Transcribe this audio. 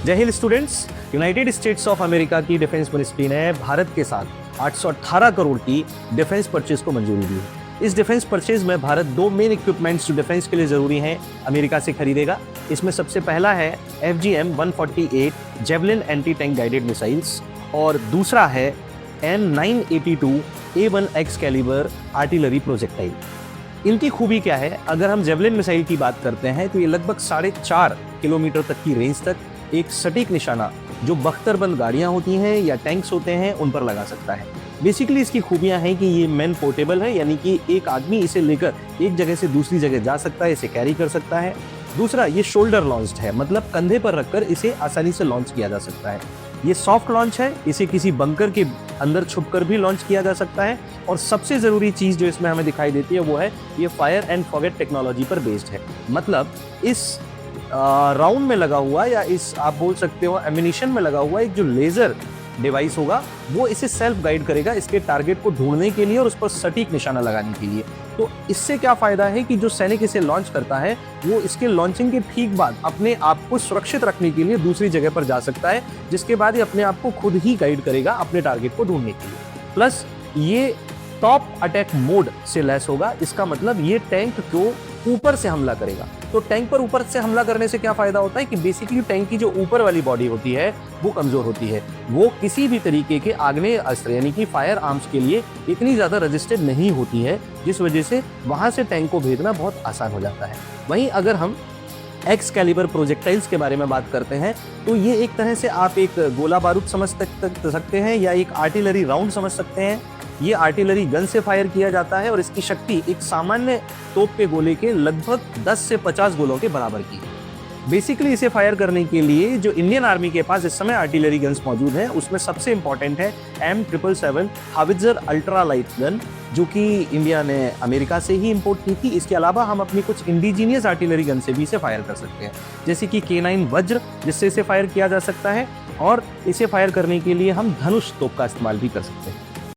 जय Hind students. United states of America की defence ministry ने भारत के साथ 818 करोड़ की डिफेंस परचेज को मंजूरी दी है। इस डिफेंस परचेज में भारत दो मेन इक्विपमेंट्स जो डिफेंस के लिए जरूरी हैं अमेरिका से खरीदेगा। इसमें सबसे पहला है FGM-148 javelin anti tank guided missiles और दूसरा है M982 A1X calibre artillery projectile. इनकी खूबी क्या है? अगर हम जेवलिन मिसाइल की बात करते हैं तो ये लगभग 4.5 किलोमीटर तक की रेंज तक एक सटीक निशाना जो बख्तरबंद गाड़ियां होती हैं या टैंक्स होते हैं उन पर लगा सकता है। बेसिकली इसकी खूबियां हैं कि ये मैन पोर्टेबल है, यानी कि एक आदमी इसे लेकर एक जगह से दूसरी जगह जा सकता है, इसे कैरी कर सकता है। दूसरा, ये शोल्डर लॉन्च्ड है, मतलब कंधे पर रखकर इसे आसानी से लॉन्च किया जा सकता है। ये सॉफ्ट लॉन्च है, इसे किसी बंकर के अंदर छुपकर भी लॉन्च किया जा सकता है। और सबसे ज़रूरी चीज़ जो इसमें हमें दिखाई देती है वो है ये फायर एंड फॉरगेट टेक्नोलॉजी पर बेस्ड है। मतलब इस राउंड में लगा हुआ या इस आप बोल सकते हो एमिनिशन में लगा हुआ एक जो लेज़र डिवाइस होगा वो इसे सेल्फ गाइड करेगा इसके टारगेट को ढूंढने के लिए और उस पर सटीक निशाना लगाने के लिए। तो इससे क्या फ़ायदा है कि जो सैनिक इसे लॉन्च करता है वो इसके लॉन्चिंग के ठीक बाद अपने आप को सुरक्षित रखने के लिए दूसरी जगह पर जा सकता है, जिसके बाद ये अपने आप को खुद ही गाइड करेगा अपने टारगेट को ढूंढने के लिए। प्लस ये टॉप अटैक मोड से लैस होगा। इसका मतलब ये टैंक को ऊपर से हमला करेगा। तो टैंक पर ऊपर से हमला करने से क्या फायदा होता है कि बेसिकली टैंक की जो ऊपर वाली बॉडी होती है वो कमजोर होती है, वो किसी भी तरीके के आग्नेय अस्त्र यानी कि फायर आर्म्स के लिए इतनी ज्यादा रजिस्टेड नहीं होती है, जिस वजह से वहां से टैंक को भेजना बहुत आसान हो जाता है। वहीं अगर हम एक्स कैलिबर प्रोजेक्टाइल्स के बारे में बात करते हैं तो ये एक तरह से आप एक गोला बारूद समझ सकते हैं या एक आर्टिलरी राउंड समझ सकते हैं। ये आर्टिलरी गन से फायर किया जाता है और इसकी शक्ति एक सामान्य तोप के गोले के लगभग 10 से 50 गोलों के बराबर की है। बेसिकली इसे फायर करने के लिए जो इंडियन आर्मी के पास इस समय आर्टिलरी गन्स मौजूद हैं उसमें सबसे इंपॉर्टेंट है M777 हावित्जर अल्ट्रा लाइट गन, जो कि इंडिया ने अमेरिका से ही इंपोर्ट की थी। इसके अलावा हम अपनी कुछ इंडिजीनियस आर्टिलरी गन से भी इसे फायर कर सकते हैं, जैसे कि K9 वज्र, जिससे इसे फायर किया जा सकता है। और इसे फायर करने के लिए हम धनुष तोप का इस्तेमाल भी कर सकते हैं।